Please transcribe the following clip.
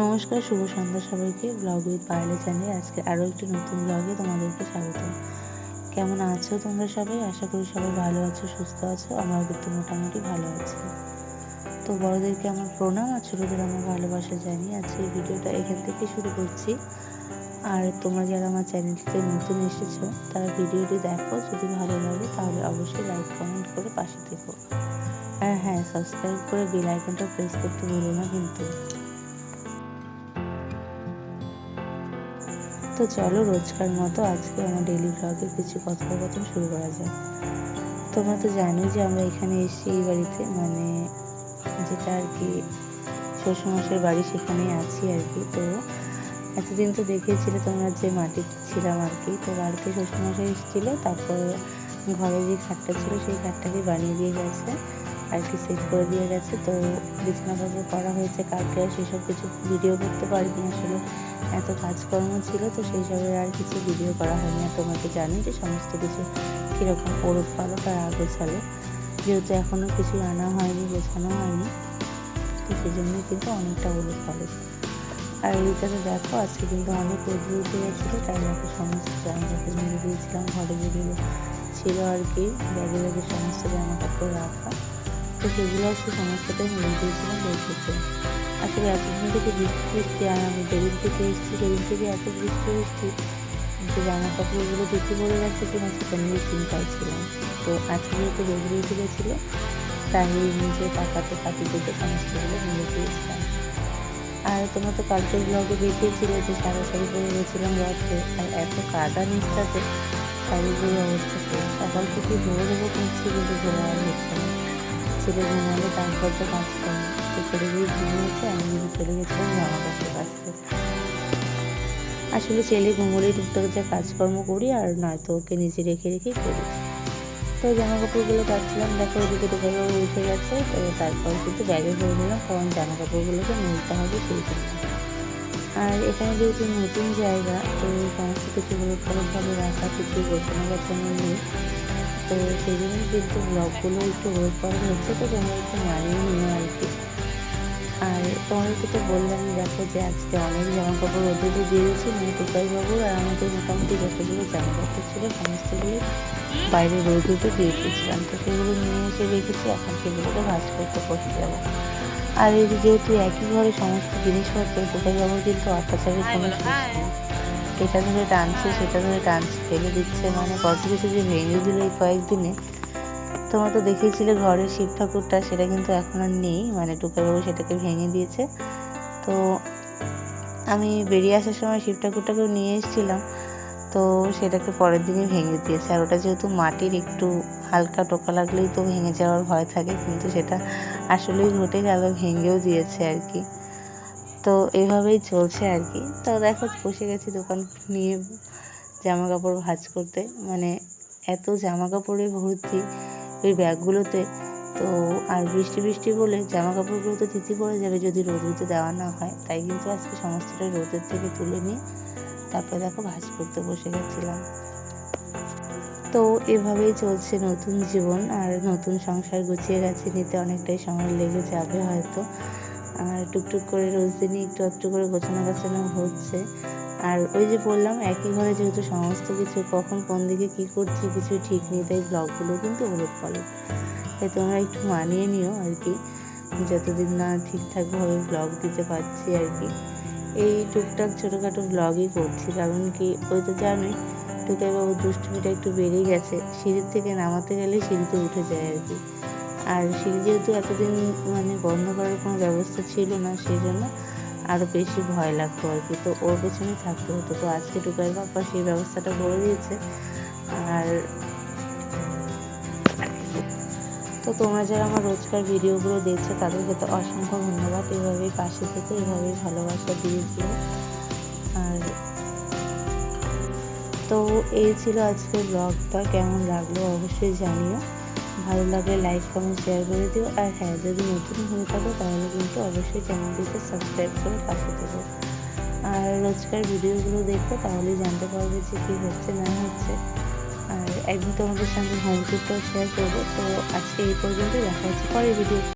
নমস্কার, শুভ সন্ধ্যা সবাইকে। Blog with পায়েলে চ্যানেলে আজকে আরও একটি নতুন ব্লগে তোমাদেরকে স্বাগত। কেমন আছো তোমরা সবাই? আশা করি সবাই ভালো আছো, সুস্থ আছো। আমার কিন্তু মোটামুটি ভালো আছে। তো বড়োদেরকে আমার প্রণাম আর ছোটোদের আমার ভালোবাসা জানিয়ে আজকে ভিডিওটা এখান থেকে শুরু করছি। আর তোমরা যারা আমার চ্যানেলটিতে নতুন এসেছো তারা ভিডিওটি দেখো, যদি ভালো লাগে তাহলে অবশ্যই লাইক কমেন্ট করে পাশে থেকো। আর হ্যাঁ, সাবস্ক্রাইব করে বেল আইকনটা প্রেস করতে ভুলো না কিন্তু। তো চলো, রোজকার মতো আজকে আমার ডেইলি ব্লগের কিছু কথোপকথন শুরু করা যাক। তোমরা তো জানোই যে আমরা এখানে এসেছি এই বাড়িতে, মানে যেটা আর কি শ্বশুরমশাইয়ের বাড়ি, সেখানেই আছি আর কি। তো এতদিন তো দেখিয়েছিলে তোমরা যে মাটি ছিলাম আর কি। তো বাড়িতে শ্বশুরমশাই এসেছিলো, তারপর ঘরে যে খাটটা ছিল সেই খাটটাকে বানিয়ে দিয়ে গেছে আর কি, সেট করে দিয়ে গেছে। তো বিছানাপত্র করা হয়েছে কালকে, আর সেসব কিছু ভিডিও করতে পারিনি আসলে, এত কাজকর্ম ছিল। তো সেই সবের আর কিছু ভিডিও করা হয়নি। আর তোমরা তো জানি যে সমস্ত কিছু কীরকম ওলট পালট আর আগোছালো, যেহেতু এখনও কিছু আনা হয়নি, গোছানো হয়নি, তো সেই জন্যই কিন্তু অনেকটা ওলট পালট। আর এইটাতে দেখো, আজকে কিন্তু অনেক রোদ উঠে গেছিলো, তাই দেখো সমস্ত জামা কাপড় মেরে দিয়েছিলাম। ঘরে যেগুলো ছিল আর কি, ব্যাগে ব্যাগে সমস্ত জামা কাপড় রাখা, তো সেগুলো আজকে সমস্তটাই মেরে দিয়েছিলাম বসেছে। আসলে এতদিন থেকে বৃষ্টি আর আমি যেদিন থেকে এসেছি সেদিন থেকে এত বৃষ্টি যে জামা কাপড়গুলো ধুতে পড়ে গেছে কিনা সেটা নিয়ে চিন্তায় ছিলাম। তো আজকে যেহেতু রোদ উঠে গেছিলো, তাই নিজে পাকাতে পাটিতে সমস্তগুলো মেরে দিয়েছিলাম। আর তোমরা তো কালকের ব্লগে দেখিয়েছিলে যে সারা শাড়ি পরে গেছিলাম রথে, আর এত কাদা নিচটাতে শাড়ির অবস্থা ছিল। সকাল থেকে ধরে দেবো করছি, কিন্তু ধরে আর হচ্ছে না। ছেলে ঘুমালে তারপর তো কাজ করে, তো ছেলে গিয়ে ঘুমিয়েছে, আমি যদি চলে গেছিলাম জামা কাপড় কাচতে। আসলে ছেলে ঘুমোলেই টুকটাক যা কাজকর্ম করি, আর নয়তো ওকে নিচে রেখে রেখেই করি। তো জামা কাপড়গুলো কাচছিলাম, দেখো ওদিকে টুকাইবাবু উঠে গেছে। তো তারপর কিন্তু ব্যাগে ভরে নিলাম, কারণ জামা কাপড়গুলোকে মিলতে হবে সেই জন্য। আর এখানে যেহেতু নতুন জায়গা, তো সমস্ত কিছু ভাবে রাখা, কিছু গোছানো গাছানো নেই, তো সেই জন্য কিন্তু ব্লগগুলো একটু ওয়েট করা হচ্ছে। তো তোমরা একটু মানিয়ে নিও আর কি। আর তোমাদেরকে তো বললামই, দেখো যে আজকে অনেক জামা কাপড় রোদে দিয়ে দিয়েছি, মানে টুকাইবাবুর আর আমাদের মোটামুটি যতগুলো জামা কাপড় ছিল সমস্তগুলো বাইরে রোদে দিয়ে দিয়েছিলাম। তো সেগুলো নিয়ে এসে রেখেছি, এখন সেগুলোকে ভাঁজ করতে বসে যাবো। আর এই যেহেতু একই ঘরে সমস্ত জিনিসপত্র, টুকাইবাবুর কিন্তু অত্যাচারের কোনো শেষ নেই। এটা ধরে টানছে, সেটা ধরে টানছে, ফেলে দিচ্ছে, মানে কত কিছু যে ভেঙে দিল এই কয়েকদিনে। তোমরা তো দেখিয়েছিলে ঘরের শিব ঠাকুরটা, সেটা কিন্তু এখন আর নেই, মানে টুকাইবাবু সেটাকে ভেঙে দিয়েছে। তো আমি বেরিয়ে আসার সময় শিব ঠাকুরটাকেও নিয়ে এসেছিলাম, তো সেটাকে পরের দিনই ভেঙে দিয়েছে। আর ওটা যেহেতু মাটির, একটু হালকা টোকা লাগলেই তো ভেঙে যাওয়ার ভয় থাকে, কিন্তু সেটা আসলেই ঘটে গেল, ভেঙেও দিয়েছে আর কি। তো এইভাবেই চলছে আর কি। তো দেখো বসে গেছি দোকান নিয়ে জামা কাপড় ভাঁজ করতে, মানে এত জামা কাপড়ে ভর্তি ওই ব্যাগগুলোতে। তো আর বৃষ্টি বলে জামা কাপড়গুলো তো তিতি পড়ে যাবে যদি রোদে দেওয়া না হয়, তাই কিন্তু আজকে সমস্তটাই রোদের থেকে তুলে নিয়ে তারপরে দেখো ভাঁজ করতে বসে গেছিলাম। তো এভাবেই চলছে নতুন জীবন, আর নতুন সংসার গুছিয়ে গেছে নিতে অনেকটাই সময় লেগে যাবে হয়তো। আর টুকটুক করে রোজ দিনই একটু করে গোছানো হচ্ছে। আর ওই যে বললাম, একই ঘরে যেহেতু সমস্ত কিছু, কখন কোন দিকে কী করছি কিছুই ঠিক নেই, তাই ব্লগগুলো কিন্তু ওলট পালট। তাই তোমরা একটু মানিয়ে নিও আর কি, যতদিন না ঠিকঠাকভাবে ব্লগ দিতে পারছি আর কি। এই টুকটাক ছোটোখাটো ব্লগই করছি, কারণ কি ওই তো জানোই টুকাইবাবুর দুষ্টুমিটা একটু বেড়েই গেছে। সিঁড়ির থেকে নামাতে গেলে সিঁড়িতে উঠে যায় আর কি। আর সিঁড়ি যেহেতু এতদিন মানে বন্ধ করার কোনো ব্যবস্থা ছিল না, সেই জন্য আরও বেশি ভয় লাগতো আর কি। তো ওর পেছনে থাকতে হতো। তো আজকে টুকাই বাবা সেই ব্যবস্থাটা করে দিয়েছে। আর তো তোমরা যারা আমার রোজকার ভিডিওগুলো দেখছো তাদেরকে তো অসংখ্য ধন্যবাদ, এভাবেই পাশে থেকে এভাবেই ভালোবাসা দিয়েছিল। আর তো এই ছিল আজকের ব্লগটা, কেমন লাগলো অবশ্যই জানিও। ভালো লাগলে লাইক কমেন্ট শেয়ার করে দিও। আর হ্যাঁ, যদি নতুন হয়ে থাকো তাহলে কিন্তু অবশ্যই চ্যানেলটিকে সাবস্ক্রাইব করে পাশে দেবো। আর রোজকার ভিডিওগুলো দেখো, তাহলেই জানতে পারবে যে কী হচ্ছে না হচ্ছে। আর একদিন তোমাদের সঙ্গে হোম ট্যুরটাও শেয়ার করবো। তো আজকে এই পর্যন্ত, দেখা হচ্ছে পরের ভিডিও।